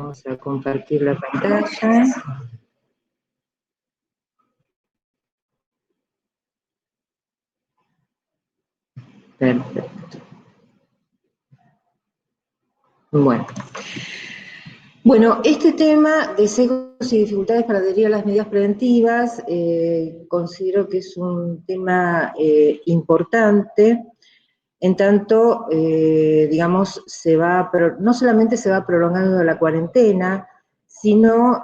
Vamos a compartir la pantalla. Perfecto. Bueno, este tema de sesgos y dificultades para adherir a las medidas preventivas, considero que es un tema importante, en tanto, digamos, no solamente se va prolongando la cuarentena, sino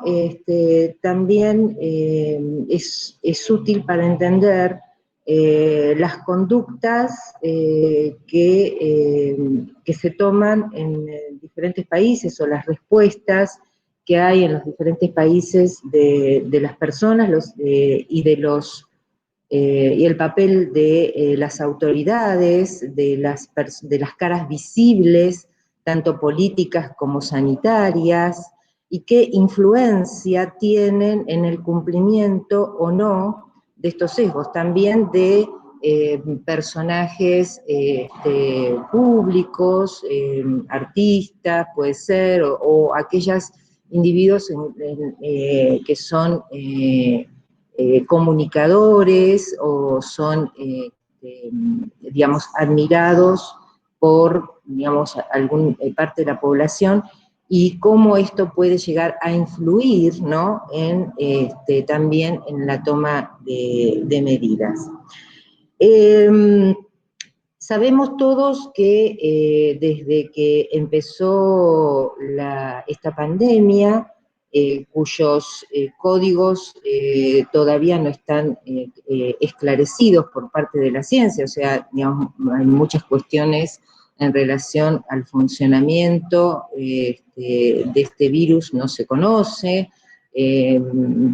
también es útil para entender las conductas que se toman en diferentes países, o las respuestas que hay en los diferentes países de las personas y el papel de las autoridades, de las caras visibles, tanto políticas como sanitarias, y qué influencia tienen en el cumplimiento o no de estos sesgos, también de personajes públicos, artistas, puede ser, o aquellos individuos que son comunicadores o son, digamos, admirados por, digamos, alguna parte de la población, y cómo esto puede llegar a influir, ¿no?, también en la toma de medidas. Sabemos todos que desde que empezó esta pandemia, cuyos códigos todavía no están esclarecidos por parte de la ciencia, o sea, digamos, hay muchas cuestiones en relación al funcionamiento de este virus, no se conoce.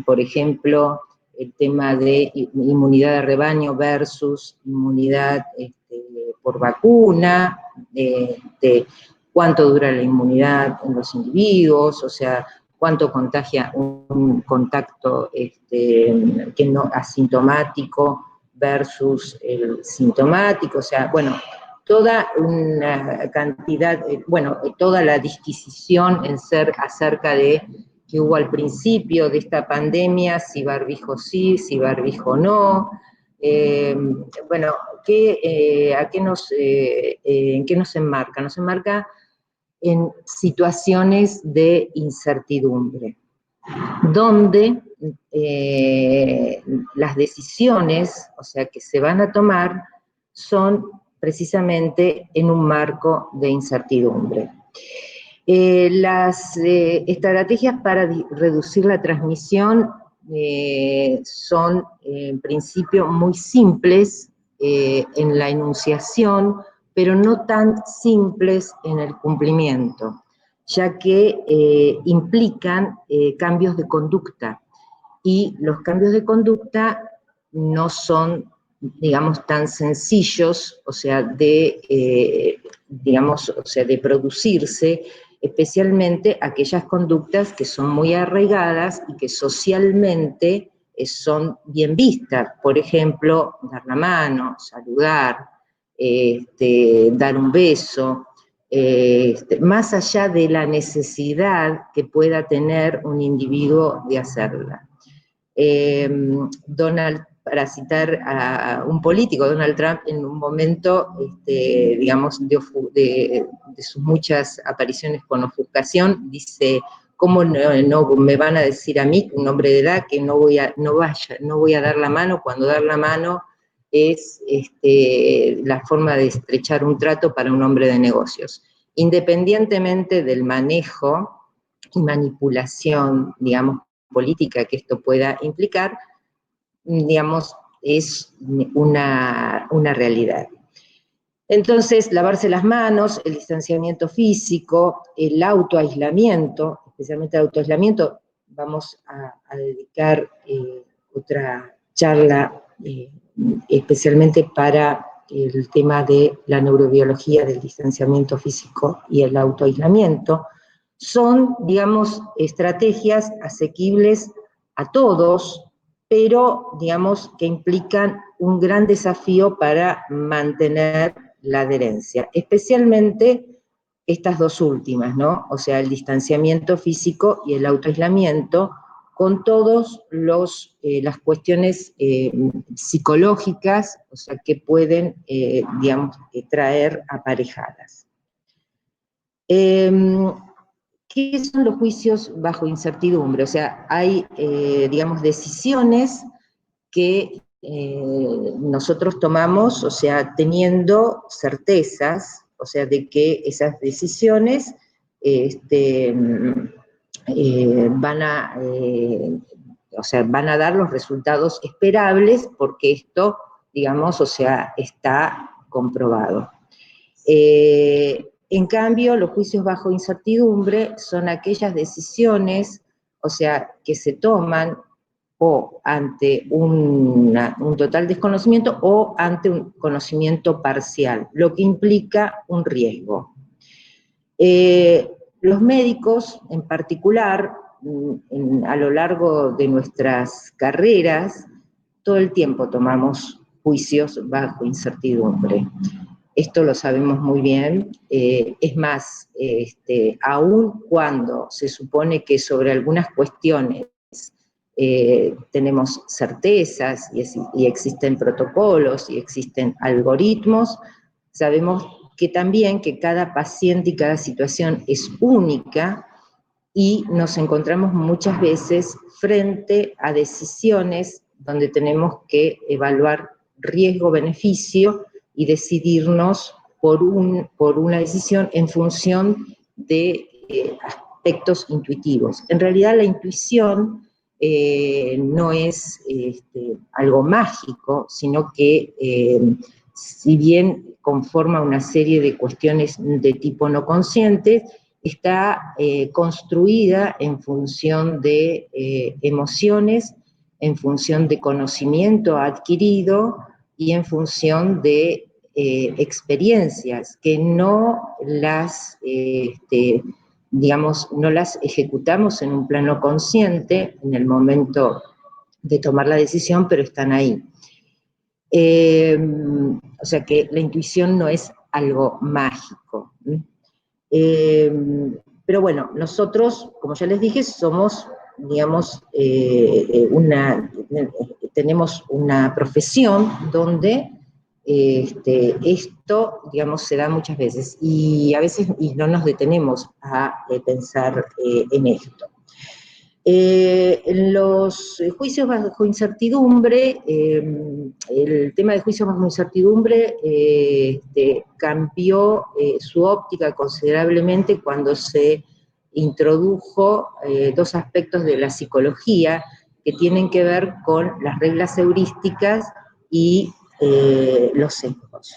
Por ejemplo, el tema de inmunidad de rebaño versus inmunidad por vacuna, cuánto dura la inmunidad en los individuos, o sea, cuánto contagia un contacto que no asintomático versus el sintomático, o sea, bueno, toda una cantidad, toda la disquisición acerca de que hubo al principio de esta pandemia, si barbijo sí, si barbijo no. Bueno, ¿en qué nos enmarca? Nos enmarca en situaciones de incertidumbre, donde las decisiones, o sea, que se van a tomar, son precisamente en un marco de incertidumbre. Las estrategias para reducir la transmisión son, en principio, muy simples en la enunciación, pero no tan simples en el cumplimiento, ya que implican cambios de conducta, y los cambios de conducta no son, digamos, tan sencillos, o sea, de producirse, especialmente aquellas conductas que son muy arraigadas y que socialmente son bien vistas. Por ejemplo, dar la mano, saludar, dar un beso, más allá de la necesidad que pueda tener un individuo de hacerla. Para citar a un político, Donald Trump, en un momento, digamos, de sus muchas apariciones con ofuscación, dice: ¿cómo no me van a decir a mí, un hombre de edad, que no voy a dar la mano, cuando dar la mano es la forma de estrechar un trato para un hombre de negocios? Independientemente del manejo y manipulación, digamos, política que esto pueda implicar, digamos, es una realidad. Entonces, lavarse las manos, el distanciamiento físico, el autoaislamiento, especialmente el autoaislamiento, vamos a dedicar otra charla especialmente para el tema de la neurobiología del distanciamiento físico y el autoaislamiento. Son, digamos, estrategias asequibles a todos, pero, digamos, que implican un gran desafío para mantener la adherencia, especialmente estas dos últimas, ¿no? O sea, el distanciamiento físico y el autoaislamiento, con todas las cuestiones psicológicas, o sea, que pueden, digamos, traer aparejadas. ¿Qué son los juicios bajo incertidumbre? O sea, hay, digamos, decisiones que nosotros tomamos, o sea, teniendo certezas, o sea, de que esas decisiones van a, o sea, van a dar los resultados esperables porque esto, digamos, o sea, está comprobado. En cambio, los juicios bajo incertidumbre son aquellas decisiones, o sea, que se toman o ante un total desconocimiento o ante un conocimiento parcial, lo que implica un riesgo. Los médicos, en particular, a lo largo de nuestras carreras, todo el tiempo tomamos juicios bajo incertidumbre. Esto lo sabemos muy bien. Es más, aun cuando se supone que sobre algunas cuestiones tenemos certezas y existen protocolos y existen algoritmos, sabemos que también que cada paciente y cada situación es única y nos encontramos muchas veces frente a decisiones donde tenemos que evaluar riesgo-beneficio y decidirnos por una decisión en función de aspectos intuitivos. En realidad la intuición no es algo mágico, sino que si bien conforma una serie de cuestiones de tipo no consciente, está construida en función de emociones, en función de conocimiento adquirido y en función de experiencias que no las, digamos, no las ejecutamos en un plano consciente en el momento de tomar la decisión, pero están ahí. O sea que la intuición no es algo mágico. Pero bueno, nosotros, como ya les dije, somos, digamos, tenemos una profesión donde esto, digamos, se da muchas veces y a veces no nos detenemos a pensar en esto. En los juicios bajo incertidumbre, el tema de juicios bajo incertidumbre cambió su óptica considerablemente cuando se introdujo dos aspectos de la psicología que tienen que ver con las reglas heurísticas y los sesgos.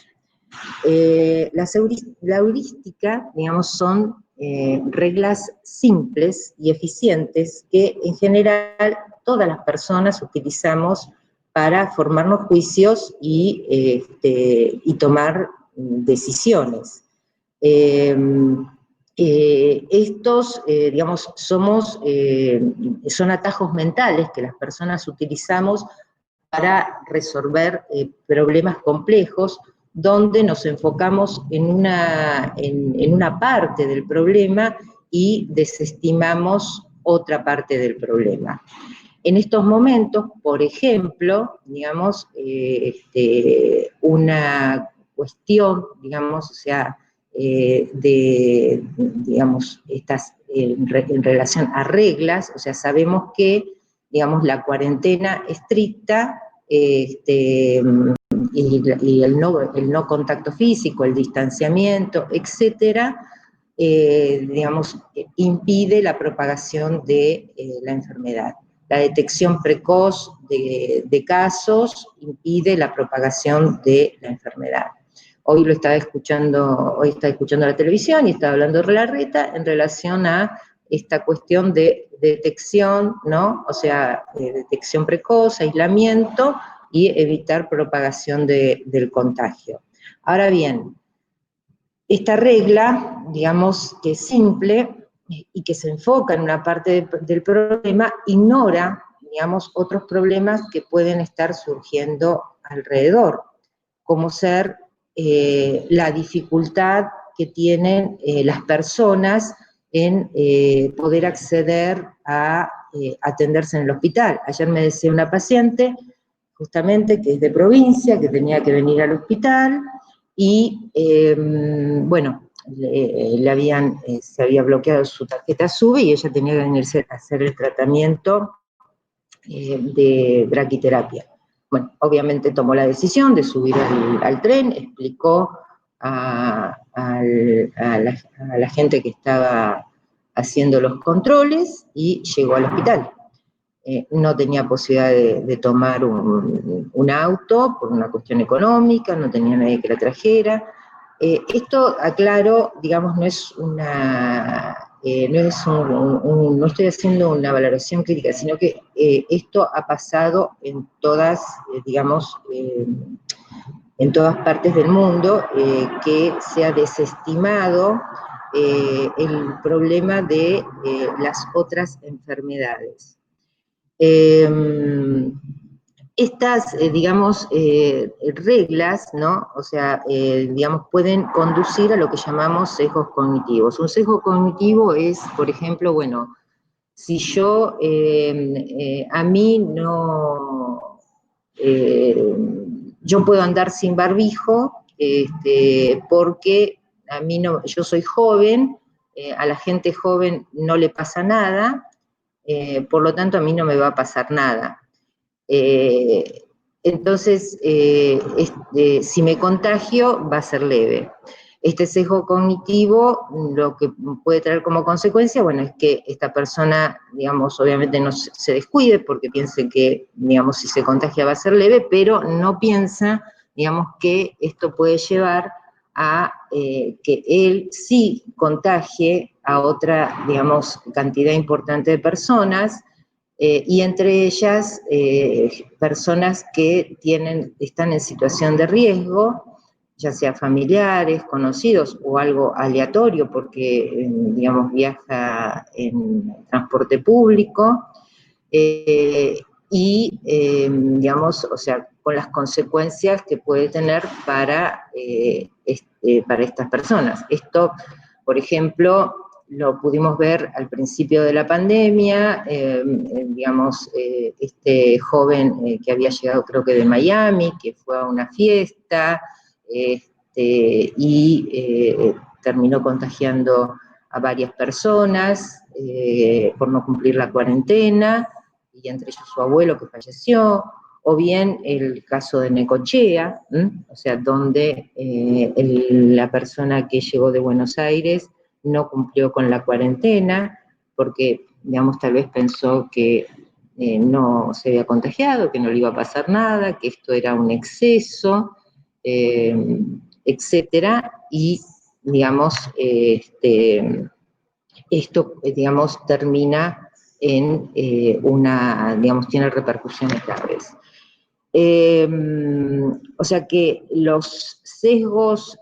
La heurística, digamos, son reglas simples y eficientes que en general todas las personas utilizamos para formarnos juicios y tomar decisiones. Estos, digamos, son atajos mentales que las personas utilizamos para resolver problemas complejos, donde nos enfocamos en una parte del problema y desestimamos otra parte del problema. En estos momentos, por ejemplo, digamos, una cuestión, digamos, o sea, digamos, en relación a reglas, o sea, sabemos que, digamos, la cuarentena estricta, y el no contacto físico, el distanciamiento, etcétera, digamos, impide la propagación de la enfermedad. La detección precoz de casos impide la propagación de la enfermedad. Hoy está escuchando la televisión y está hablando Larreta en relación a esta cuestión de detección, ¿no? O sea, detección precoz, aislamiento y evitar propagación del contagio. Ahora bien, esta regla, digamos que es simple y que se enfoca en una parte del problema, ignora, digamos, otros problemas que pueden estar surgiendo alrededor, como ser la dificultad que tienen las personas en poder acceder a atenderse en el hospital. Ayer me decía una paciente, justamente, que es de provincia, que tenía que venir al hospital, y bueno, se había bloqueado su tarjeta SUBE y ella tenía que venirse a hacer el tratamiento de braquiterapia. Bueno, obviamente tomó la decisión de subir al tren, explicó a la gente que estaba haciendo los controles y llegó al hospital. No tenía posibilidad de tomar un auto por una cuestión económica, no tenía nadie que la trajera. Esto, aclaro, digamos, no es no estoy haciendo una valoración crítica, sino que esto ha pasado en todas, digamos, en todas partes del mundo, que se ha desestimado el problema de las otras enfermedades. Estas, digamos, reglas, ¿no? O sea, digamos, pueden conducir a lo que llamamos sesgos cognitivos. Un sesgo cognitivo es, por ejemplo, bueno, si yo, a mí no, yo puedo andar sin barbijo, porque a mí no, yo soy joven, a la gente joven no le pasa nada, por lo tanto a mí no me va a pasar nada. Entonces, si me contagio, va a ser leve. Este sesgo cognitivo, lo que puede traer como consecuencia, bueno, es que esta persona, digamos, obviamente no se descuide porque piense que, digamos, si se contagia va a ser leve, pero no piensa, digamos, que esto puede llevar a que él sí contagie a otra, digamos, cantidad importante de personas, y entre ellas personas que están en situación de riesgo, ya sea familiares, conocidos o algo aleatorio porque, digamos, viaja en transporte público, y, digamos, o sea, con las consecuencias que puede tener para estas personas. Esto, por ejemplo, lo pudimos ver al principio de la pandemia, digamos, este joven que había llegado creo que de Miami, que fue a una fiesta, y terminó contagiando a varias personas por no cumplir la cuarentena, y entre ellos su abuelo que falleció, o bien el caso de Necochea, o sea, donde la persona que llegó de Buenos Aires no cumplió con la cuarentena, porque, digamos, tal vez pensó que no se había contagiado, que no le iba a pasar nada, que esto era un exceso, etcétera, y, digamos, esto, digamos, termina en digamos, tiene repercusiones graves. O sea que los sesgos,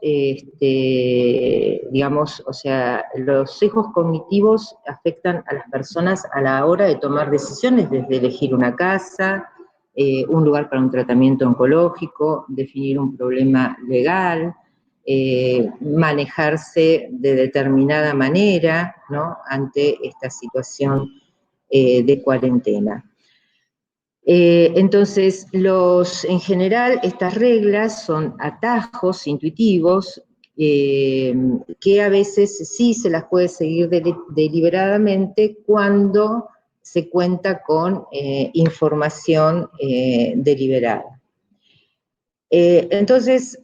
digamos, o sea, los sesgos cognitivos afectan a las personas a la hora de tomar decisiones, desde elegir una casa, un lugar para un tratamiento oncológico, definir un problema legal, manejarse de determinada manera, ¿no?, ante esta situación de cuarentena. Entonces, en general, estas reglas son atajos intuitivos que a veces sí se las puede seguir deliberadamente cuando se cuenta con información deliberada. Entonces,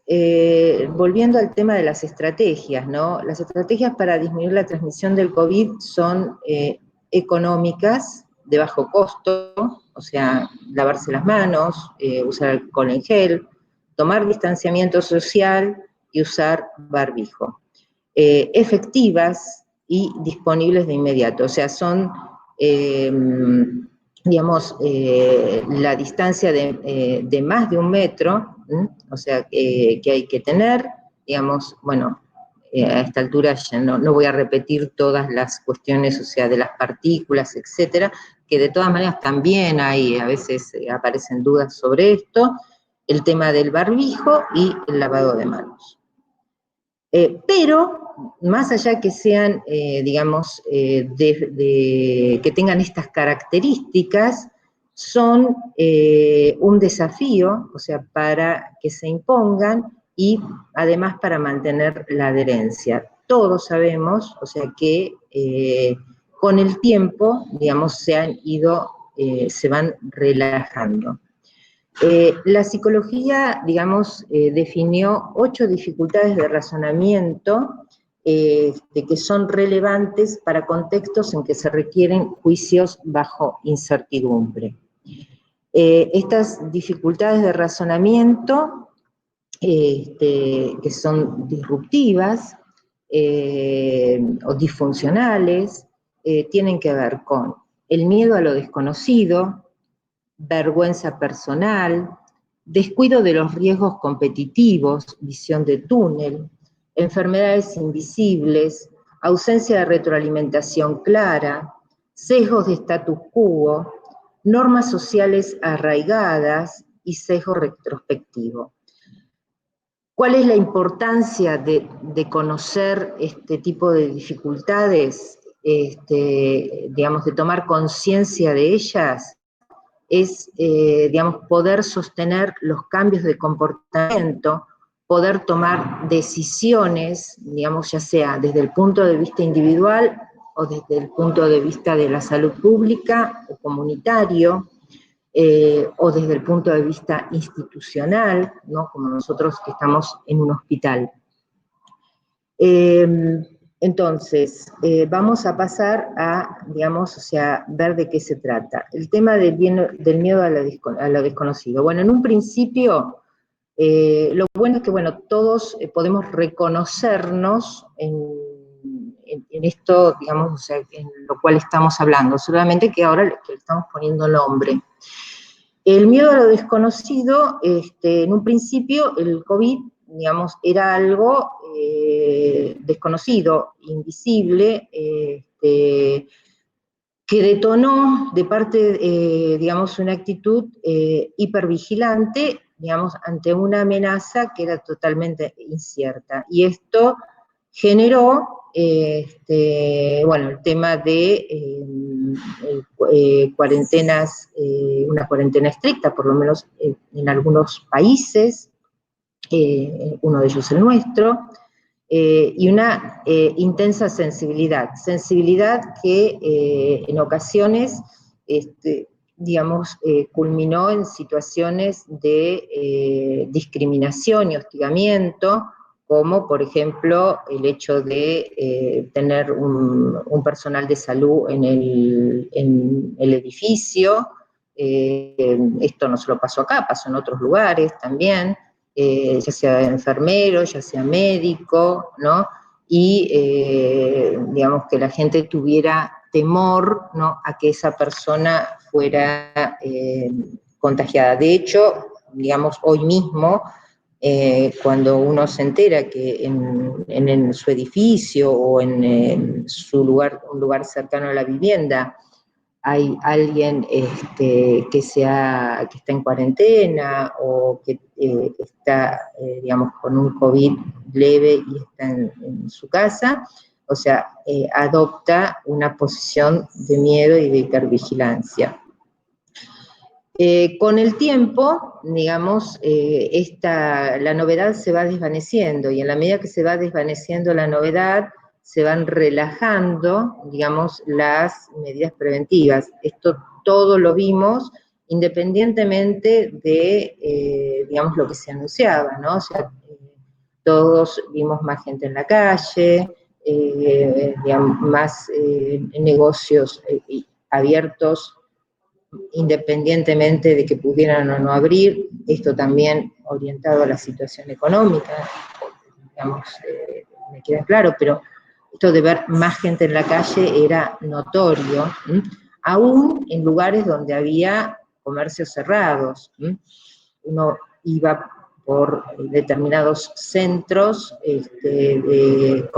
volviendo al tema de las estrategias, ¿no? Las estrategias para disminuir la transmisión del COVID son económicas, de bajo costo, o sea, lavarse las manos, usar alcohol en gel, tomar distanciamiento social y usar barbijo. Efectivas y disponibles de inmediato, o sea, son, digamos, la distancia de más de 1 metro, o sea, que hay que tener, digamos, bueno, a esta altura ya no voy a repetir todas las cuestiones, o sea, de las partículas, etcétera, que de todas maneras también a veces aparecen dudas sobre esto, el tema del barbijo y el lavado de manos. Pero, más allá que sean, digamos, que tengan estas características, son un desafío, o sea, para que se impongan y además para mantener la adherencia. Todos sabemos, o sea, que con el tiempo, digamos, se van relajando. La psicología, digamos, definió 8 dificultades de razonamiento que son relevantes para contextos en que se requieren juicios bajo incertidumbre. Estas dificultades de razonamiento, que son disruptivas o disfuncionales, tienen que ver con el miedo a lo desconocido, vergüenza personal, descuido de los riesgos competitivos, visión de túnel, enfermedades invisibles, ausencia de retroalimentación clara, sesgos de status quo, normas sociales arraigadas y sesgo retrospectivo. ¿Cuál es la importancia de conocer este tipo de dificultades, digamos, de tomar conciencia de ellas? Es, digamos, poder sostener los cambios de comportamiento, poder tomar decisiones, digamos, ya sea desde el punto de vista individual o desde el punto de vista de la salud pública o comunitario, o desde el punto de vista institucional, ¿no? Como nosotros que estamos en un hospital. Entonces, vamos a pasar a, digamos, o sea, ver de qué se trata. El tema del miedo a lo desconocido. Bueno, en un principio, lo bueno es que, bueno, todos podemos reconocernos en esto, digamos, o sea, en lo cual estamos hablando, solamente que ahora le estamos poniendo nombre. El miedo a lo desconocido, en un principio, el COVID, digamos, era algo desconocido, invisible, que detonó de parte, digamos, una actitud hipervigilante, digamos, ante una amenaza que era totalmente incierta. Y esto generó, bueno, el tema de cuarentenas, una cuarentena estricta, por lo menos en algunos países, uno de ellos el nuestro, y una intensa sensibilidad que en ocasiones, digamos, culminó en situaciones de discriminación y hostigamiento, como por ejemplo el hecho de tener un personal de salud en el edificio. Esto no solo pasó acá, pasó en otros lugares también, ya sea enfermero, ya sea médico, ¿no? Y digamos que la gente tuviera temor, ¿no?, a que esa persona fuera contagiada. De hecho, digamos, hoy mismo, cuando uno se entera que en su edificio o en su lugar, un lugar cercano a la vivienda, hay alguien que está en cuarentena o que está, digamos, con un COVID leve y está en su casa, o sea, adopta una posición de miedo y de hipervigilancia. Con el tiempo, digamos, la novedad se va desvaneciendo, y en la medida que se va desvaneciendo la novedad, se van relajando, digamos, las medidas preventivas. Esto todo lo vimos independientemente de, digamos, lo que se anunciaba, ¿no? O sea, todos vimos más gente en la calle, digamos, más negocios abiertos, independientemente de que pudieran o no abrir, esto también orientado a la situación económica, digamos, me queda claro, pero esto de ver más gente en la calle era notorio, aún en lugares donde había comercios cerrados. Uno iba por determinados centros de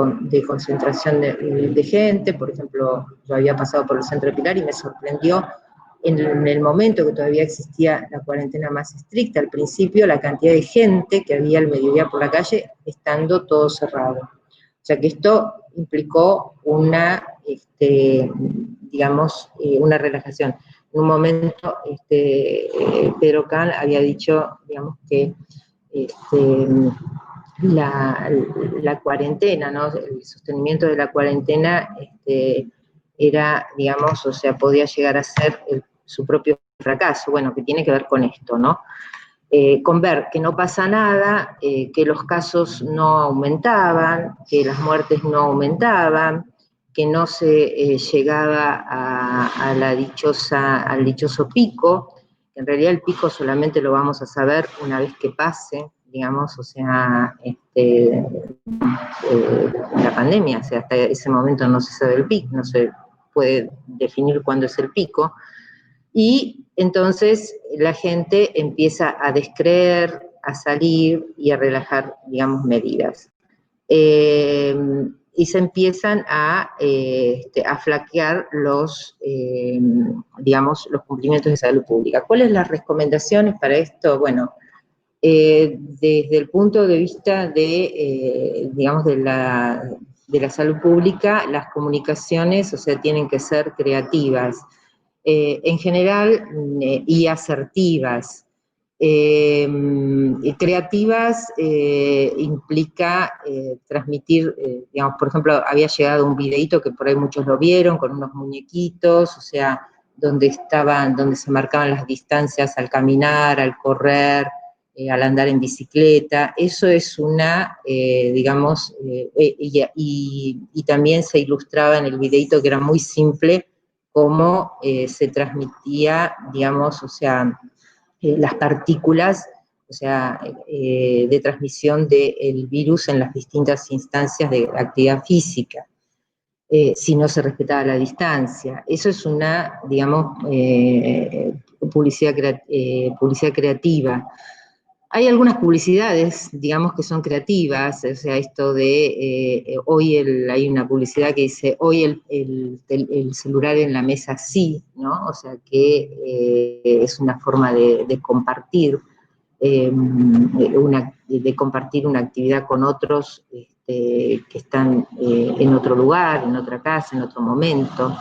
concentración de gente, por ejemplo, yo había pasado por el centro de Pilar y me sorprendió en el momento que todavía existía la cuarentena más estricta, al principio, la cantidad de gente que había al mediodía por la calle, estando todo cerrado. O sea que esto implicó una, digamos, una relajación. En un momento, Pedro Kahn había dicho, digamos, que la cuarentena, ¿no? El sostenimiento de la cuarentena era, digamos, o sea, podía llegar a ser su propio fracaso, bueno, que tiene que ver con esto, ¿no? Con ver que no pasa nada, que los casos no aumentaban, que las muertes no aumentaban, que no se llegaba al dichoso pico, que en realidad el pico solamente lo vamos a saber una vez que pase, digamos, o sea, la pandemia, o sea, hasta ese momento no se sabe el pico, no se puede definir cuándo es el pico, y entonces la gente empieza a descreer, a salir y a relajar, digamos, medidas. Y se empiezan a flaquear digamos, los cumplimientos de salud pública. ¿Cuáles son las recomendaciones para esto? Bueno, desde el punto de vista digamos, de la salud pública, las comunicaciones, o sea, tienen que ser creativas, en general, y asertivas. Creativas implica transmitir, digamos, por ejemplo, había llegado un videíto que por ahí muchos lo vieron, con unos muñequitos, o sea, donde se marcaban las distancias al caminar, al correr, al andar en bicicleta. Eso es digamos, y también se ilustraba en el videíto, que era muy simple, cómo se transmitía, digamos, o sea, las partículas, o sea, de transmisión del virus en las distintas instancias de actividad física, si no se respetaba la distancia. Eso es una, digamos, publicidad creativa. Hay algunas publicidades, digamos, que son creativas, o sea, esto de hay una publicidad que dice, hoy el celular en la mesa sí, ¿no? O sea, que es una forma de compartir, de compartir una actividad con otros que están en otro lugar, en otra casa, en otro momento.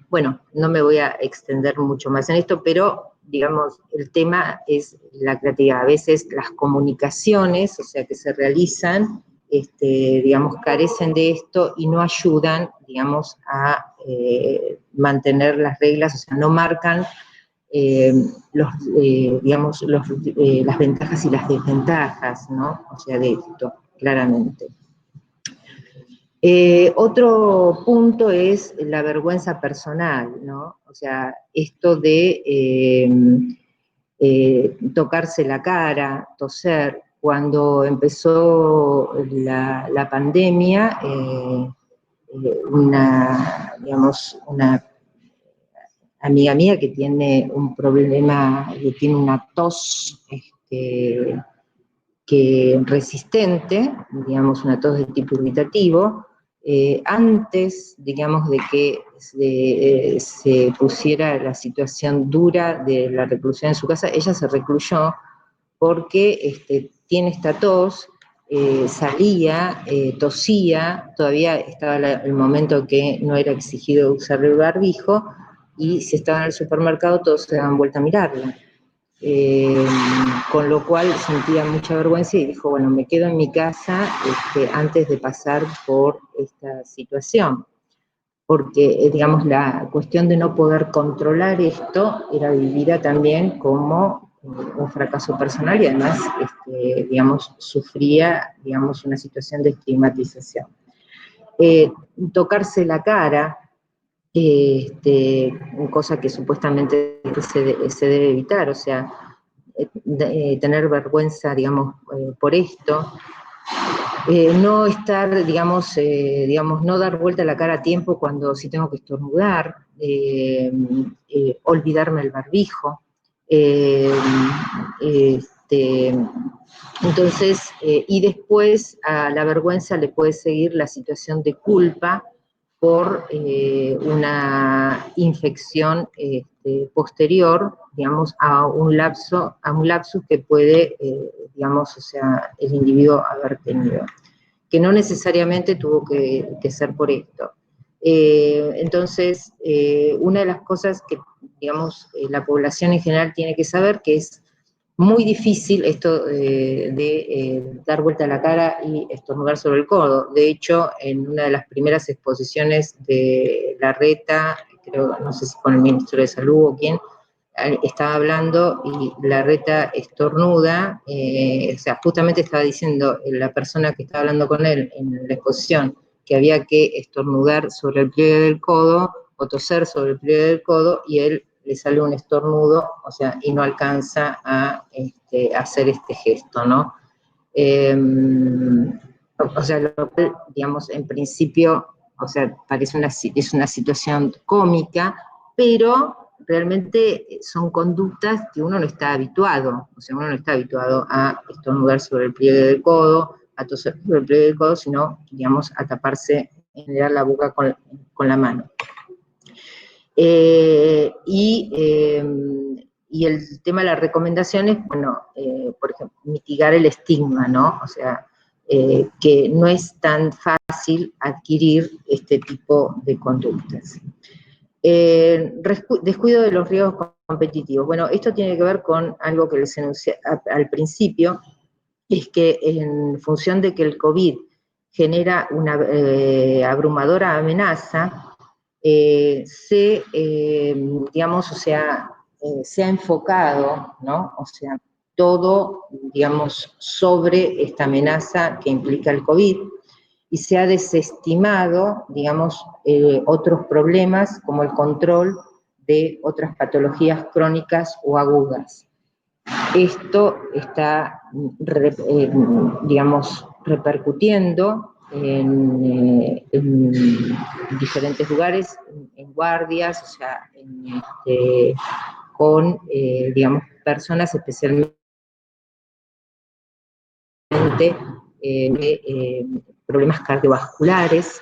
Bueno, no me voy a extender mucho más en esto, pero digamos, el tema es la creatividad. A veces las comunicaciones, o sea, que se realizan, digamos, carecen de esto y no ayudan, digamos, a mantener las reglas, o sea, no marcan digamos, las ventajas y las desventajas, ¿no? O sea, de esto, claramente. Otro punto es la vergüenza personal, ¿no? O sea, esto de tocarse la cara, toser. Cuando empezó la pandemia, digamos, una amiga mía que tiene un problema, que tiene una tos que resistente, digamos, una tos de tipo irritativo, antes, digamos, de que se pusiera la situación dura de la reclusión en su casa, ella se recluyó porque tiene esta tos, salía, tosía, todavía estaba el momento que no era exigido usar el barbijo, y si estaba en el supermercado todos se daban vuelta a mirarla. Con lo cual sentía mucha vergüenza y dijo, bueno, me quedo en mi casa antes de pasar por esta situación, porque, digamos, la cuestión de no poder controlar esto era vivida también como un fracaso personal y además, digamos, sufría, digamos, una situación de estigmatización. Tocarse la cara, cosa que supuestamente se debe evitar, o sea, tener vergüenza, digamos, por esto, no estar, digamos, no dar vuelta la cara a tiempo cuando si tengo que estornudar, olvidarme el barbijo, entonces, y después a la vergüenza le puede seguir la situación de culpa, por una infección posterior, digamos, a un lapsus que puede, digamos, o sea, el individuo haber tenido, que no necesariamente tuvo que ser por esto. Entonces, una de las cosas que, digamos, la población en general tiene que saber, que es muy difícil esto de dar vuelta a la cara y estornudar sobre el codo. De hecho, en una de las primeras exposiciones de Larreta, creo, no sé si con el ministro de Salud o quién, estaba hablando y Larreta estornuda, o sea, justamente estaba diciendo la persona que estaba hablando con él en la exposición que había que estornudar sobre el pliegue del codo o toser sobre el pliegue del codo, y él le sale un estornudo, o sea, y no alcanza a hacer este gesto, ¿no? O sea, lo cual, digamos, en principio, o sea, es una situación cómica, pero realmente son conductas que uno no está habituado, o sea, uno no está habituado a estornudar sobre el pliegue del codo, a toser sobre el pliegue del codo, sino, digamos, a taparse en general la boca con la mano. Y el tema de las recomendaciones, bueno, por ejemplo, mitigar el estigma, ¿no? O sea, que no es tan fácil adquirir este tipo de conductas. Descuido de los riesgos competitivos. Bueno, esto tiene que ver con algo que les enuncié al principio, es que en función de que el COVID genera una abrumadora amenaza, digamos, o sea, se ha enfocado, ¿no? O sea, todo, digamos, sobre esta amenaza que implica el COVID, y se ha desestimado, digamos, otros problemas como el control de otras patologías crónicas o agudas. Esto está, digamos, repercutiendo en diferentes lugares, en guardias, o sea, con, digamos, personas especialmente de problemas cardiovasculares,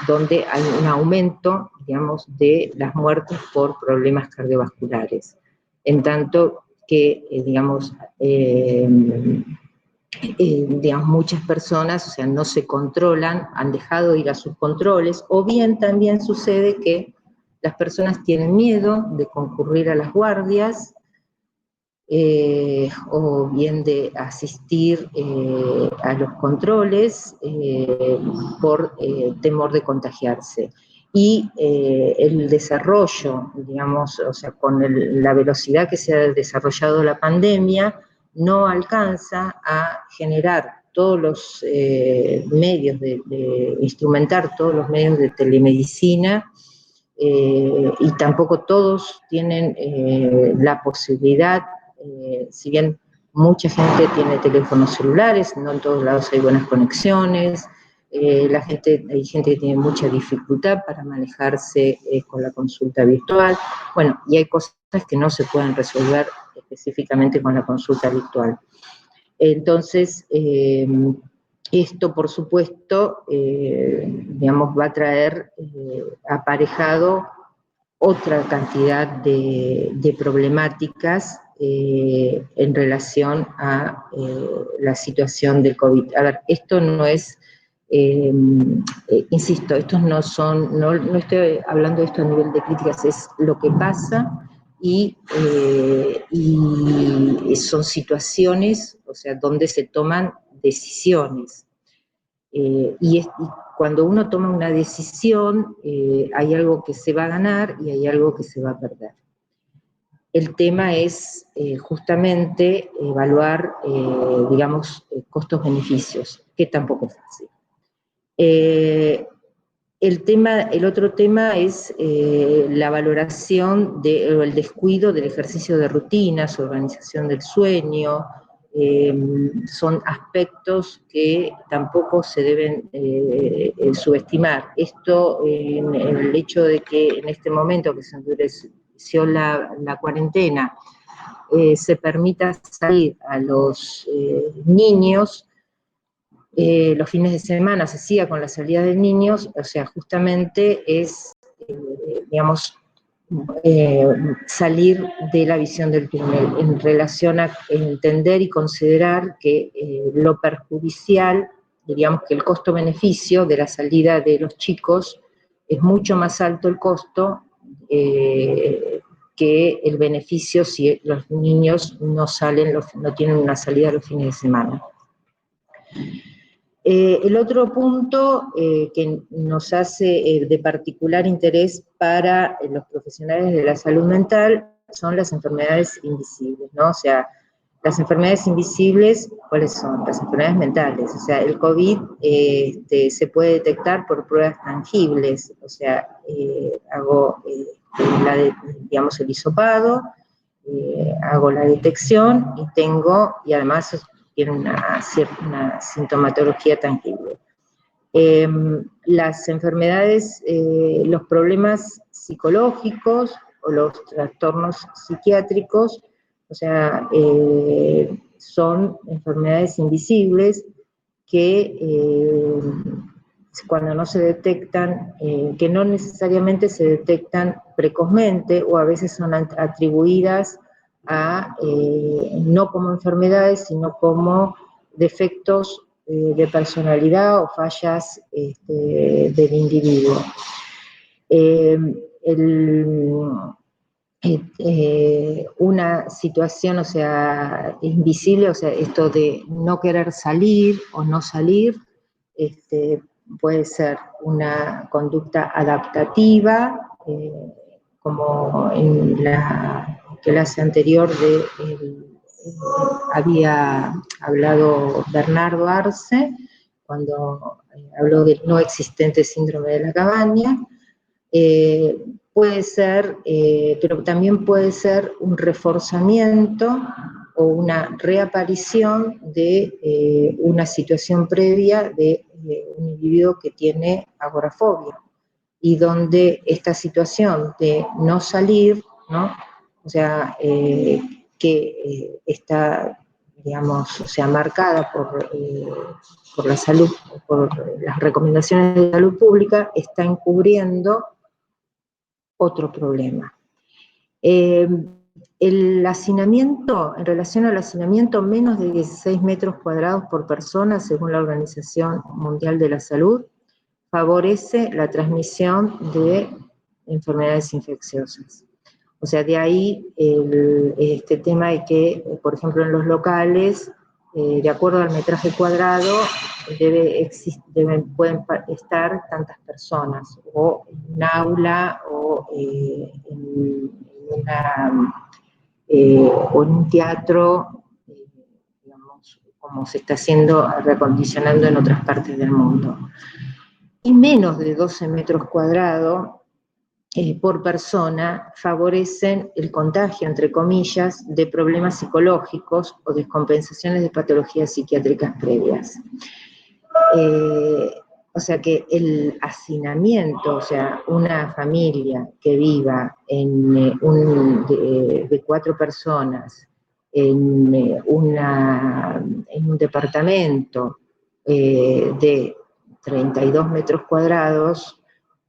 donde hay un aumento, digamos, de las muertes por problemas cardiovasculares. En tanto que, digamos, muchas personas, o sea, no se controlan, han dejado de ir a sus controles, o bien también sucede que las personas tienen miedo de concurrir a las guardias, o bien de asistir a los controles por temor de contagiarse. Y el desarrollo, digamos, o sea, con la velocidad que se ha desarrollado la pandemia, no alcanza a generar todos los medios de instrumentar todos los medios de telemedicina, y tampoco todos tienen la posibilidad, si bien mucha gente tiene teléfonos celulares, no en todos lados hay buenas conexiones, hay gente que tiene mucha dificultad para manejarse con la consulta virtual, bueno, y hay cosas que no se pueden resolver específicamente con la consulta virtual. Entonces, esto, por supuesto, digamos, va a traer aparejado otra cantidad de problemáticas en relación a la situación del COVID. A ver, esto no es, insisto, estos no son, no estoy hablando de esto a nivel de críticas, es lo que pasa y son situaciones, o sea, donde se toman decisiones. Y cuando uno toma una decisión, hay algo que se va a ganar y hay algo que se va a perder. El tema es justamente evaluar, digamos, costos-beneficios, que tampoco es fácil. El otro tema es la valoración o el descuido del ejercicio de rutinas, organización del sueño. Son aspectos que tampoco se deben subestimar. Esto, en el hecho de que en este momento que se endureció la cuarentena, se permita salir a los niños, los fines de semana se siga con la salida de niños, o sea, justamente es, digamos, salir de la visión del túnel en relación a entender y considerar que lo perjudicial, diríamos que el costo-beneficio de la salida de los chicos es mucho más alto el costo que el beneficio si los niños no salen, no tienen una salida los fines de semana. El otro punto que nos hace de particular interés para los profesionales de la salud mental son las enfermedades invisibles, ¿no? O sea, las enfermedades invisibles, ¿cuáles son? Las enfermedades mentales. O sea, el COVID se puede detectar por pruebas tangibles. O sea, hago digamos, el hisopado, hago la detección y además tiene una sintomatología tangible. Las enfermedades, los problemas psicológicos o los trastornos psiquiátricos, o sea, son enfermedades invisibles que cuando no se detectan, que no necesariamente se detectan precozmente o a veces son atribuidas a, no como enfermedades, sino como defectos de personalidad o fallas del individuo. Una situación, o sea, invisible, o sea, esto de no querer salir o no salir, puede ser una conducta adaptativa, como en la clase anterior había hablado Bernardo Arce, cuando habló del no existente síndrome de la cabaña. Puede ser, pero también puede ser un reforzamiento o una reaparición de una situación previa de un individuo que tiene agorafobia, y donde esta situación de no salir, ¿no? O sea, que está, digamos, o sea, marcada por la salud, por las recomendaciones de salud pública, está encubriendo otro problema. El hacinamiento, en relación al hacinamiento, menos de 16 metros cuadrados por persona, según la Organización Mundial de la Salud, favorece la transmisión de enfermedades infecciosas. O sea, de ahí este tema de que, por ejemplo, en los locales, de acuerdo al metraje cuadrado, pueden estar tantas personas, o en un aula, o o en un teatro, digamos, como se está haciendo, reacondicionando en otras partes del mundo. Y menos de 12 metros cuadrados por persona favorecen el contagio, entre comillas, de problemas psicológicos o descompensaciones de patologías psiquiátricas previas. O sea que el hacinamiento, o sea, una familia que viva de 4 personas en un departamento de 32 metros cuadrados,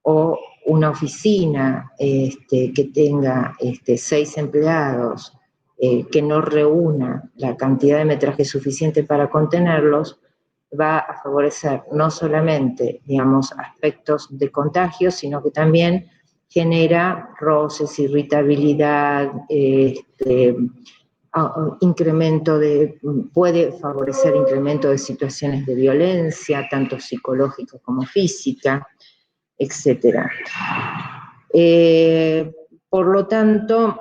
o una oficina que tenga 6 empleados, que no reúna la cantidad de metraje suficiente para contenerlos, va a favorecer no solamente, digamos, aspectos de contagio, sino que también genera roces, irritabilidad, puede favorecer incremento de situaciones de violencia, tanto psicológica como física, etc. Por lo tanto,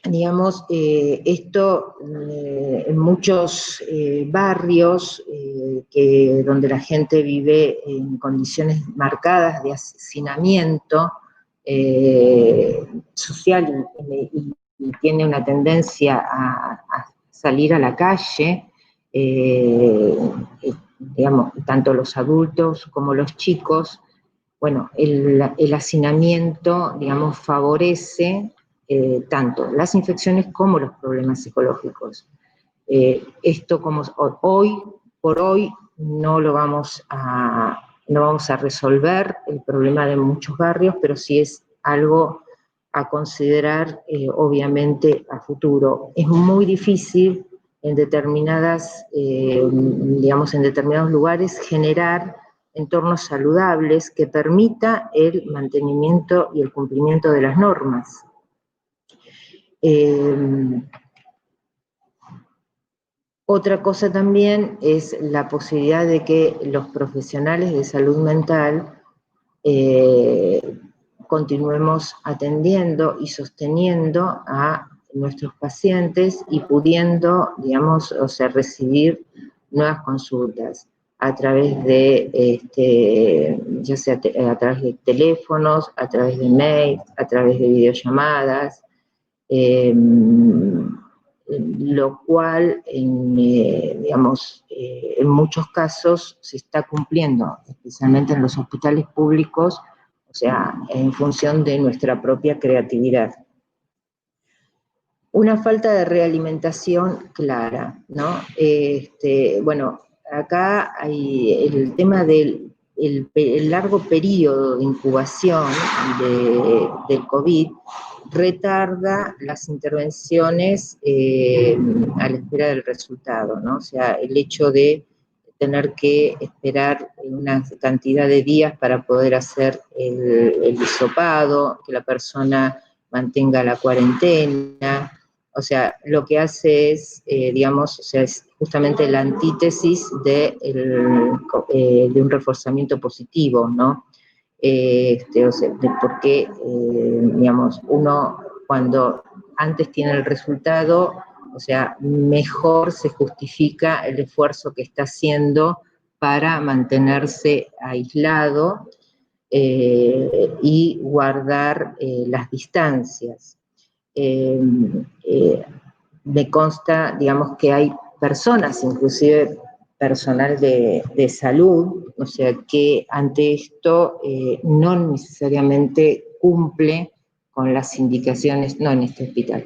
digamos, esto en muchos barrios donde la gente vive en condiciones marcadas de hacinamiento social y tiene una tendencia a salir a la calle, digamos, tanto los adultos como los chicos, bueno, el hacinamiento, digamos, favorece tanto las infecciones como los problemas psicológicos. Esto como hoy por hoy no vamos a resolver el problema de muchos barrios, pero sí es algo a considerar, obviamente, a futuro. Es muy difícil en determinadas, digamos, en determinados lugares generar entornos saludables que permita el mantenimiento y el cumplimiento de las normas. Otra cosa también es la posibilidad de que los profesionales de salud mental continuemos atendiendo y sosteniendo a nuestros pacientes y pudiendo, digamos, o sea, recibir nuevas consultas a través de, ya sea a través de teléfonos, a través de mail, a través de videollamadas, lo cual, digamos, en muchos casos se está cumpliendo, especialmente en los hospitales públicos, o sea, en función de nuestra propia creatividad. Una falta de realimentación clara, ¿no? Bueno, acá hay el tema del el largo periodo de incubación del COVID retarda las intervenciones a la espera del resultado, ¿no? O sea, el hecho de tener que esperar una cantidad de días para poder hacer el hisopado, que la persona mantenga la cuarentena, o sea, lo que hace es, digamos, o sea, es justamente la antítesis de un reforzamiento positivo, ¿no? O sea, porque, digamos, uno cuando antes tiene el resultado, o sea, mejor se justifica el esfuerzo que está haciendo para mantenerse aislado y guardar las distancias. Me consta, digamos, que hay personas, inclusive personal de salud, o sea, que ante esto no necesariamente cumple con las indicaciones, no en este hospital,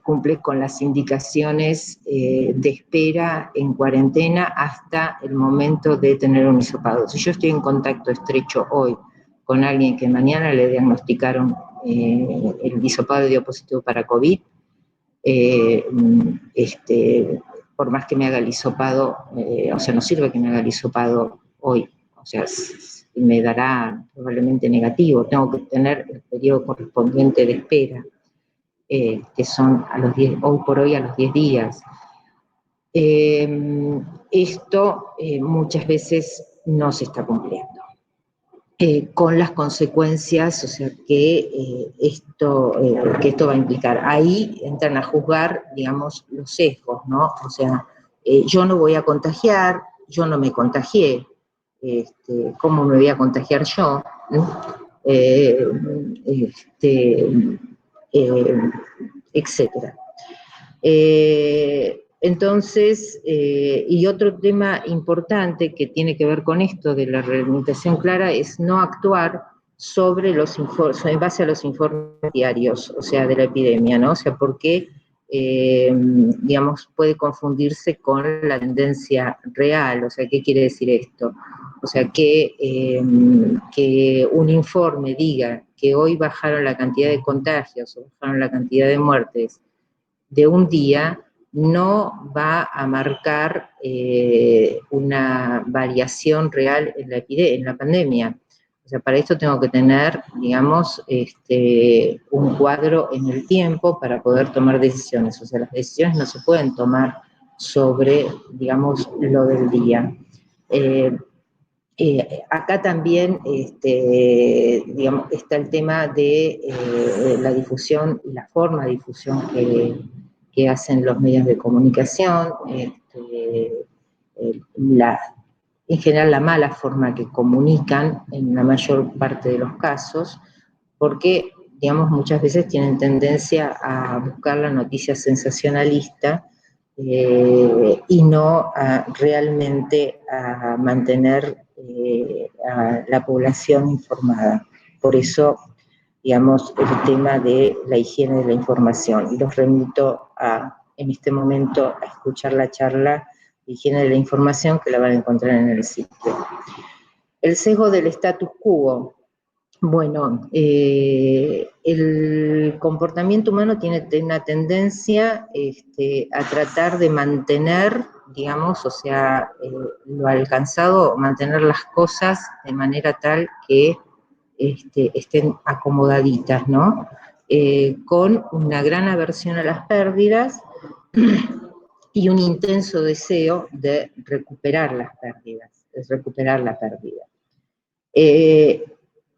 cumple con las indicaciones de espera en cuarentena hasta el momento de tener un hisopado. Si yo estoy en contacto estrecho hoy con alguien que mañana le diagnosticaron el hisopado dio positivo para COVID, por más que me haga el hisopado, o sea, no sirve que me haga el hisopado hoy, o sea, me dará probablemente negativo, tengo que tener el periodo correspondiente de espera, que son a los 10, hoy por hoy a los 10 días. Esto muchas veces no se está cumpliendo. Con las consecuencias, o sea, que esto va a implicar. Ahí entran a juzgar, digamos, los sesgos, ¿no? O sea, yo no voy a contagiar, yo no me contagié, ¿cómo me voy a contagiar yo? Etcétera. Entonces, y otro tema importante que tiene que ver con esto de la reglamentación clara es no actuar sobre los informes, en base a los informes diarios, o sea, de la epidemia, ¿no? O sea, porque, digamos, puede confundirse con la tendencia real, o sea, ¿qué quiere decir esto? O sea, que un informe diga que hoy bajaron la cantidad de contagios o bajaron la cantidad de muertes de un día, no va a marcar una variación real en la pandemia. O sea, para esto tengo que tener, digamos, un cuadro en el tiempo para poder tomar decisiones. O sea, las decisiones no se pueden tomar sobre, digamos, lo del día. Acá también, digamos, está el tema de la difusión y la forma de difusión que hacen los medios de comunicación, en general la mala forma que comunican en la mayor parte de los casos, porque, digamos, muchas veces tienen tendencia a buscar la noticia sensacionalista y no realmente a mantener a la población informada. Por eso, digamos, el tema de la higiene de la información. Y los remito en este momento a escuchar la charla higiene de la información, que la van a encontrar en el sitio. El sesgo del status quo. Bueno, el comportamiento humano tiene una tendencia a tratar de mantener, digamos, o sea, lo alcanzado, mantener las cosas de manera tal que estén acomodaditas, ¿no? Con una gran aversión a las pérdidas y un intenso deseo de recuperar las pérdidas, de recuperar la pérdida.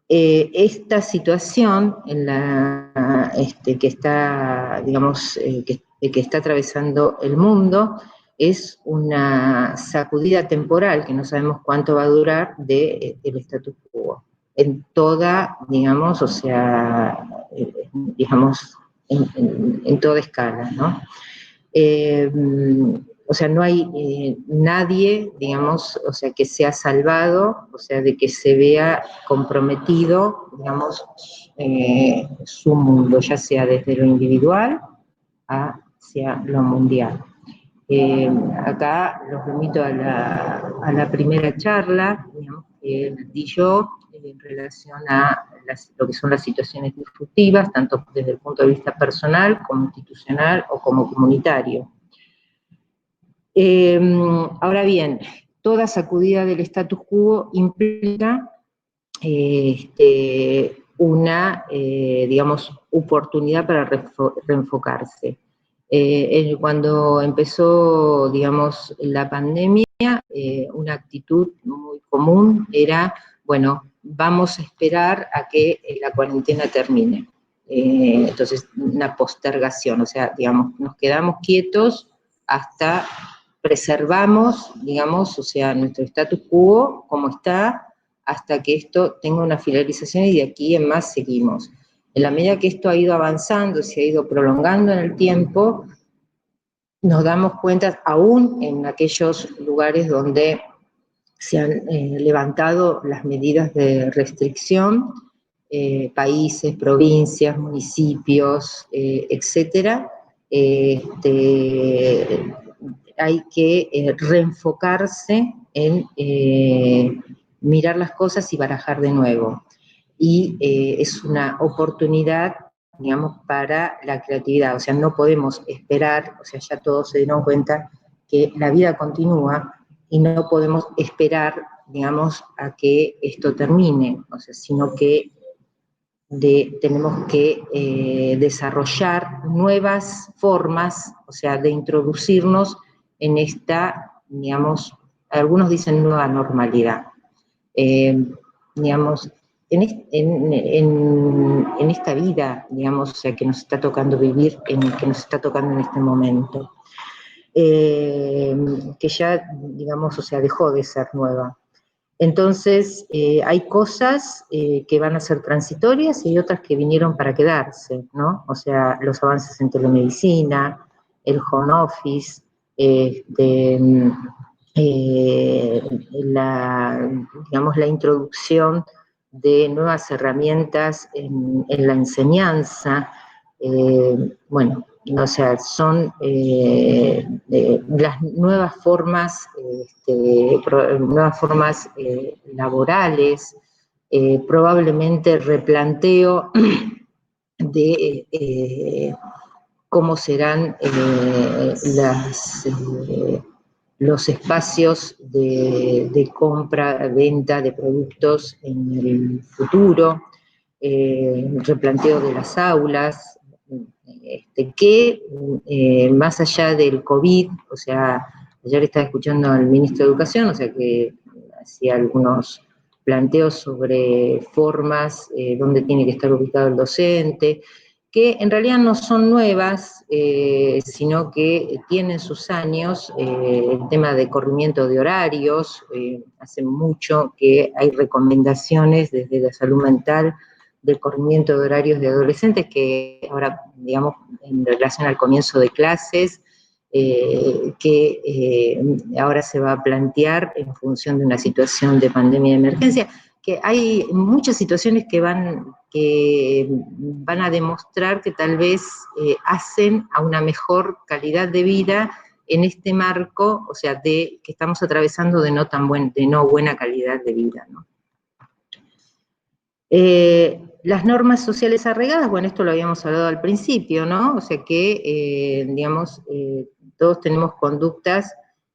Esta situación en la, que está, digamos, que está atravesando el mundo es una sacudida temporal que no sabemos cuánto va a durar del status quo en toda, digamos, o sea, digamos, en toda escala, ¿no? O sea, no hay nadie, digamos, o sea, que sea salvado, o sea, de que se vea comprometido, digamos, su mundo, ya sea desde lo individual hacia lo mundial. Acá los remito a la primera charla, digamos, que di yo en relación a lo que son las situaciones disruptivas, tanto desde el punto de vista personal, como institucional o como comunitario. Ahora bien, toda sacudida del status quo implica una, digamos, oportunidad para reenfocarse. Cuando empezó, digamos, la pandemia, una actitud muy común era, bueno, vamos a esperar a que la cuarentena termine. Entonces, una postergación, o sea, digamos, nos quedamos quietos hasta preservamos, digamos, o sea, nuestro status quo como está, hasta que esto tenga una finalización y de aquí en más seguimos. En la medida que esto ha ido avanzando, se ha ido prolongando en el tiempo, nos damos cuenta, aún en aquellos lugares donde se han levantado las medidas de restricción, países, provincias, municipios, etcétera, hay que reenfocarse en mirar las cosas y barajar de nuevo. Y es una oportunidad, digamos, para la creatividad. O sea, no podemos esperar, o sea, ya todos se dieron cuenta que la vida continúa y no podemos esperar, digamos, a que esto termine, o sea, sino que tenemos que desarrollar nuevas formas, o sea, de introducirnos en esta, digamos, algunos dicen nueva normalidad. Digamos, en esta vida, digamos, o sea, que nos está tocando vivir, que nos está tocando en este momento, que ya, digamos, o sea, dejó de ser nueva. Entonces, hay cosas que van a ser transitorias y hay otras que vinieron para quedarse, ¿no? O sea, los avances en telemedicina, el home office, digamos, la introducción de nuevas herramientas en la enseñanza, bueno, o sea, son las nuevas formas, laborales, probablemente replanteo de cómo serán los espacios de compra, venta de productos en el futuro, replanteo de las aulas, que más allá del COVID, o sea, ayer estaba escuchando al ministro de Educación, o sea, que hacía algunos planteos sobre formas donde tiene que estar ubicado el docente, que en realidad no son nuevas, sino que tienen sus años, el tema de corrimiento de horarios, hace mucho que hay recomendaciones desde la salud mental del corrimiento de horarios de adolescentes, que ahora, digamos, en relación al comienzo de clases, que ahora se va a plantear en función de una situación de pandemia de emergencia, que hay muchas situaciones que van a demostrar que tal vez hacen a una mejor calidad de vida en este marco, o sea, que estamos atravesando de no buena calidad de vida, ¿no? Las normas sociales arraigadas, bueno, esto lo habíamos hablado al principio, ¿no? O sea que, digamos, todos tenemos conductas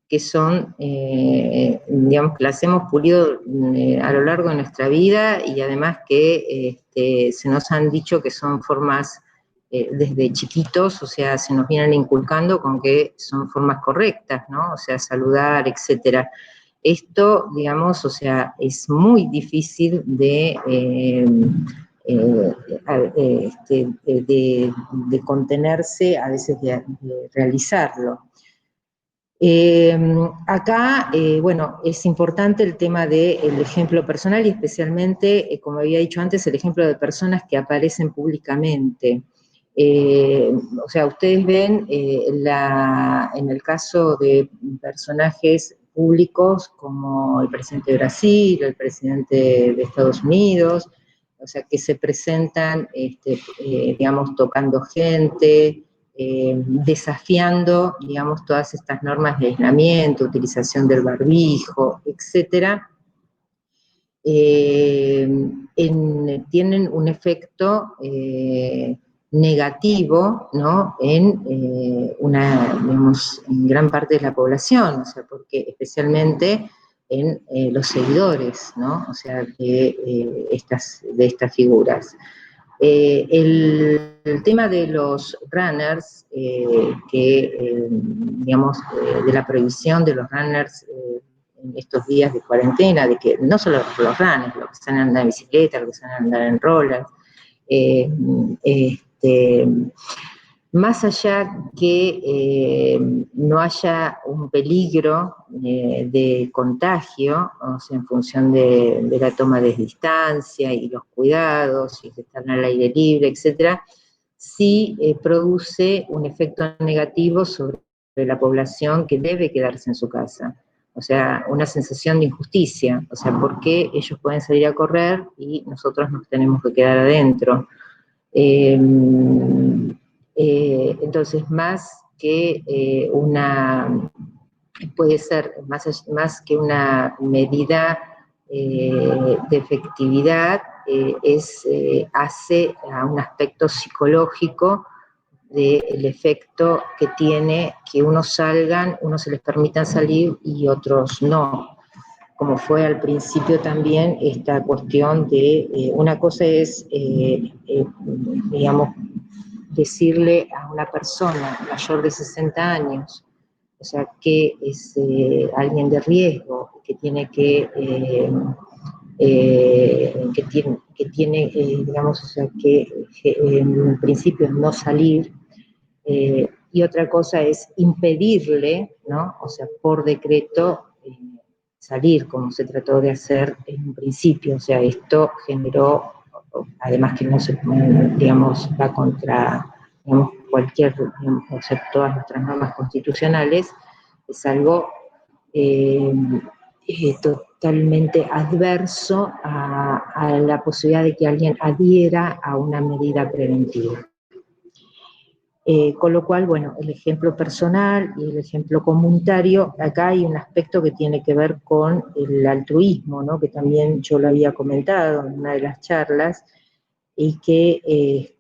que son, digamos, que las hemos pulido a lo largo de nuestra vida y además que se nos han dicho que son formas desde chiquitos, o sea, se nos vienen inculcando con que son formas correctas, ¿no? O sea, saludar, etcétera. Esto, digamos, o sea, es muy difícil de contenerse, a veces de realizarlo. Acá, bueno, es importante el tema del ejemplo personal y especialmente, como había dicho antes, el ejemplo de personas que aparecen públicamente. O sea, ustedes ven en el caso de personajes públicos como el presidente de Brasil, el presidente de Estados Unidos, o sea, que se presentan, digamos, tocando gente, desafiando, digamos, todas estas normas de aislamiento, utilización del barbijo, etcétera, tienen un efecto negativo, ¿no? Digamos, en gran parte de la población, o sea, porque especialmente en los seguidores, ¿no? O sea, de estas figuras. El tema de los runners, digamos, de la prohibición de los runners en estos días de cuarentena, de que no solo los runners, los que están andando en bicicleta, los que están andando en rollers, más allá que no haya un peligro de contagio, o sea, en función de la toma de distancia y los cuidados, y que están al aire libre, etcétera, sí produce un efecto negativo sobre la población que debe quedarse en su casa. O sea, una sensación de injusticia. O sea, ¿por qué ellos pueden salir a correr y nosotros nos tenemos que quedar adentro? Entonces, más que puede ser más que una medida de efectividad, hace a un aspecto psicológico del efecto que tiene que unos se les permitan salir y otros no. Como fue al principio también esta cuestión de, una cosa es, digamos, decirle a una persona mayor de 60 años, o sea, que es alguien de riesgo, que tiene digamos, o sea, que en principio no salir, y otra cosa es impedirle, ¿no? O sea, por decreto, salir, como se trató de hacer en un principio. O sea, esto generó, además que no se, digamos, va contra, digamos, digamos, o sea, todas nuestras normas constitucionales, es algo totalmente adverso a la posibilidad de que alguien adhiera a una medida preventiva. Con lo cual, bueno, el ejemplo personal y el ejemplo comunitario, acá hay un aspecto que tiene que ver con el altruismo, ¿no? Que también yo lo había comentado en una de las charlas, y que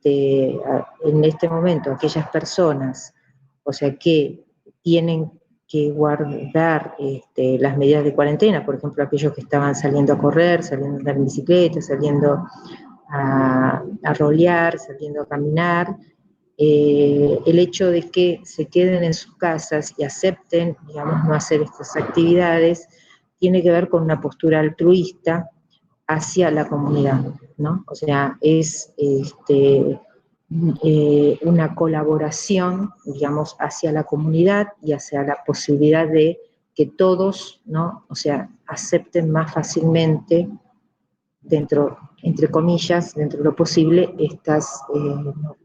en este momento aquellas personas, o sea, que tienen que guardar las medidas de cuarentena, por ejemplo, aquellos que estaban saliendo a correr, saliendo a andar en bicicleta, saliendo a rolear, saliendo a caminar, el hecho de que se queden en sus casas y acepten, digamos, no hacer estas actividades, tiene que ver con una postura altruista hacia la comunidad, ¿no? O sea, es una colaboración, digamos, hacia la comunidad y hacia la posibilidad de que todos, ¿no? O sea, acepten más fácilmente dentro, entre comillas, dentro de lo posible, estas normas.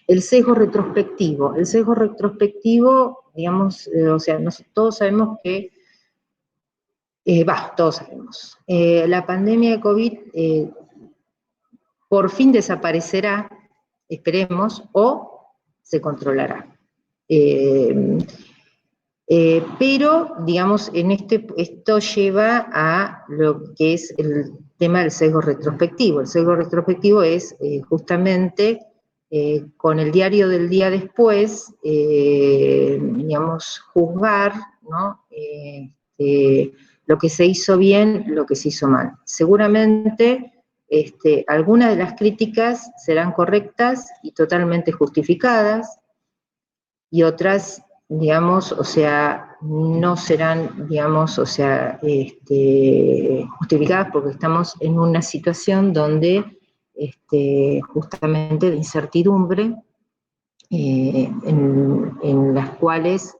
El sesgo retrospectivo. El sesgo retrospectivo, digamos, o sea, todos sabemos que, todos sabemos, la pandemia de COVID por fin desaparecerá, esperemos, o se controlará. Pero, digamos, esto lleva a lo que es el tema del sesgo retrospectivo. El sesgo retrospectivo es justamente con el diario del día después, digamos, juzgar, ¿no? Lo que se hizo bien, lo que se hizo mal. Seguramente algunas de las críticas serán correctas y totalmente justificadas, y otras, digamos, o sea, no serán, digamos, o sea, justificadas porque estamos en una situación donde justamente de incertidumbre, en las cuales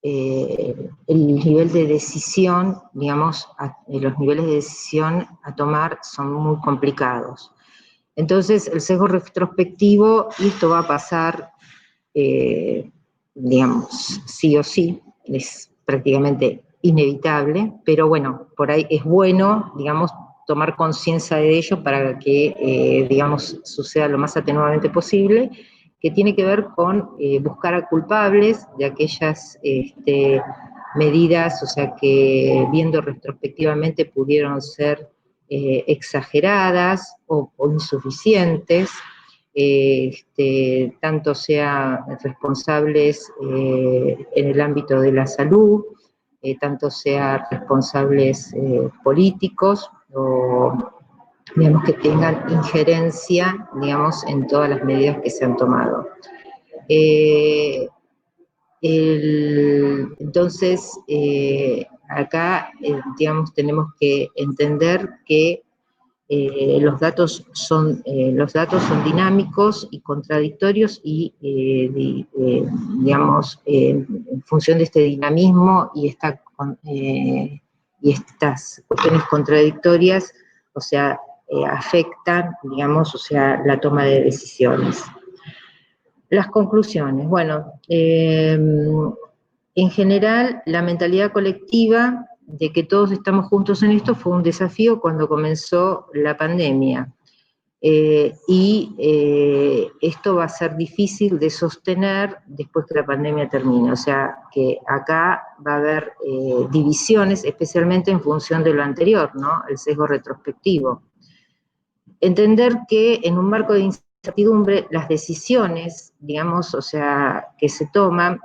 el nivel de decisión, digamos, los niveles de decisión a tomar son muy complicados. Entonces, el sesgo retrospectivo, y esto va a pasar, digamos, sí o sí, es prácticamente inevitable, pero bueno, por ahí es bueno, digamos, tomar conciencia de ello para que, digamos, suceda lo más atenuadamente posible, que tiene que ver con buscar a culpables de aquellas medidas, o sea, que viendo retrospectivamente pudieron ser exageradas o insuficientes, tanto sean responsables en el ámbito de la salud, tanto sean responsables políticos, o digamos que tengan injerencia, digamos, en todas las medidas que se han tomado. Entonces, acá, digamos, tenemos que entender que los datos son dinámicos y contradictorios y, digamos, en función de este dinamismo y estas cuestiones contradictorias, o sea, afectan, digamos, o sea, la toma de decisiones. Las conclusiones. Bueno, en general, la mentalidad colectiva de que todos estamos juntos en esto fue un desafío cuando comenzó la pandemia. Esto va a ser difícil de sostener después que la pandemia termine. O sea, que acá va a haber divisiones, especialmente en función de lo anterior, ¿no? El sesgo retrospectivo. Entender que en un marco de incertidumbre, las decisiones, digamos, o sea, que se toman,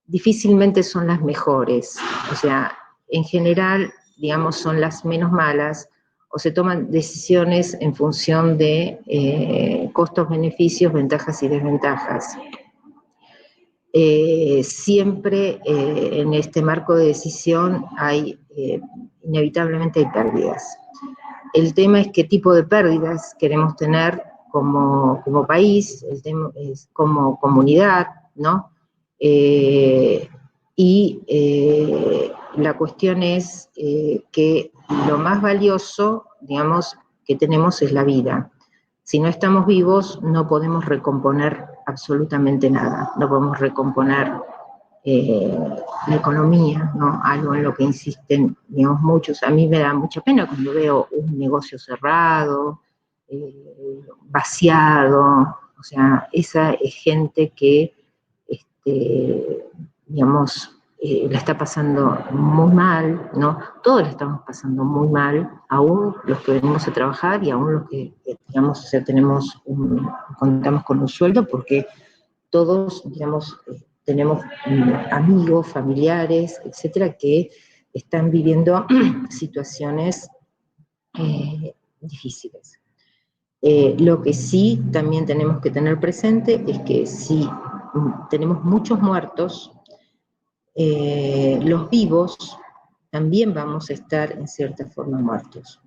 difícilmente son las mejores. O sea, en general, digamos, son las menos malas, o se toman decisiones en función de costos, beneficios, ventajas y desventajas. Siempre en este marco de decisión inevitablemente hay pérdidas. El tema es qué tipo de pérdidas queremos tener como país, el tema es como comunidad, ¿no? La cuestión es que lo más valioso, digamos, que tenemos es la vida. Si no estamos vivos, no podemos recomponer absolutamente nada, no podemos recomponer la economía, ¿no? Algo en lo que insisten, digamos, muchos. A mí me da mucha pena cuando veo un negocio cerrado, vaciado. O sea, esa es gente que, digamos, la está pasando muy mal, ¿no? Todos la estamos pasando muy mal, aún los que venimos a trabajar y aún los que, digamos, o sea, contamos con un sueldo, porque todos, digamos, tenemos amigos, familiares, etcétera, que están viviendo situaciones difíciles. Lo que sí también tenemos que tener presente es que si tenemos muchos muertos, los vivos también vamos a estar en cierta forma muertos.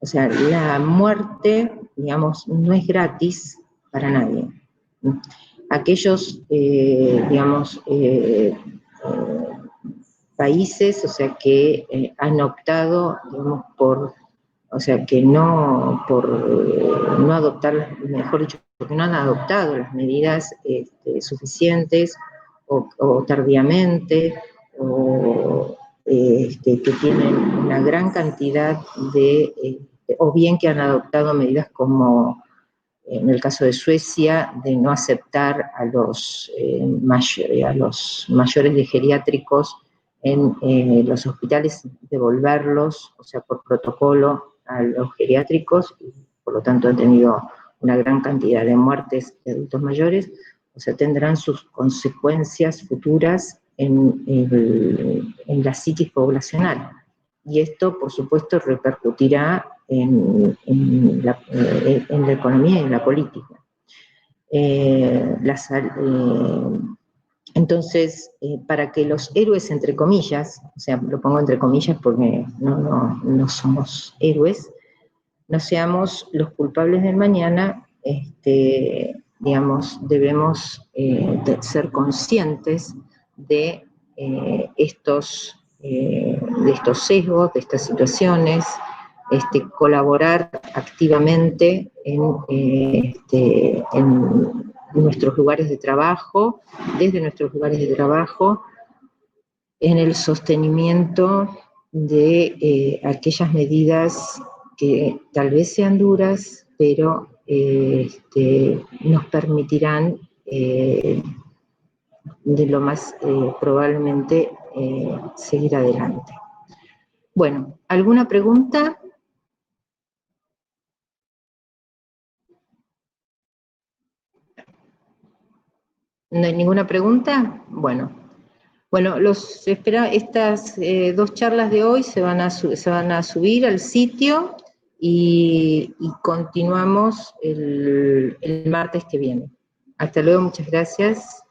O sea, la muerte, digamos, no es gratis para nadie. Aquellos, digamos, países, o sea, que han optado, digamos, o sea, que no, por no adoptar, mejor dicho, porque no han adoptado las medidas suficientes o tardíamente, o que tienen una gran cantidad o bien que han adoptado medidas como en el caso de Suecia, de no aceptar a los mayores de geriátricos en los hospitales, devolverlos, o sea, por protocolo a los geriátricos, y por lo tanto han tenido una gran cantidad de muertes de adultos mayores, o sea, tendrán sus consecuencias futuras en la psiquis poblacional. Y esto, por supuesto, repercutirá en la economía y en la política. Entonces, para que los héroes, entre comillas, o sea, lo pongo entre comillas porque no somos héroes, no seamos los culpables del mañana, digamos, debemos ser conscientes de estos sesgos, de estas situaciones, colaborar activamente en nuestros lugares de trabajo, desde nuestros lugares de trabajo, en el sostenimiento de aquellas medidas que tal vez sean duras, pero nos permitirán de lo más probablemente seguir adelante. Bueno, ¿alguna pregunta? ¿No hay ninguna pregunta? Bueno, estas 2 charlas de hoy se van a subir al sitio y continuamos el martes que viene. Hasta luego, muchas gracias.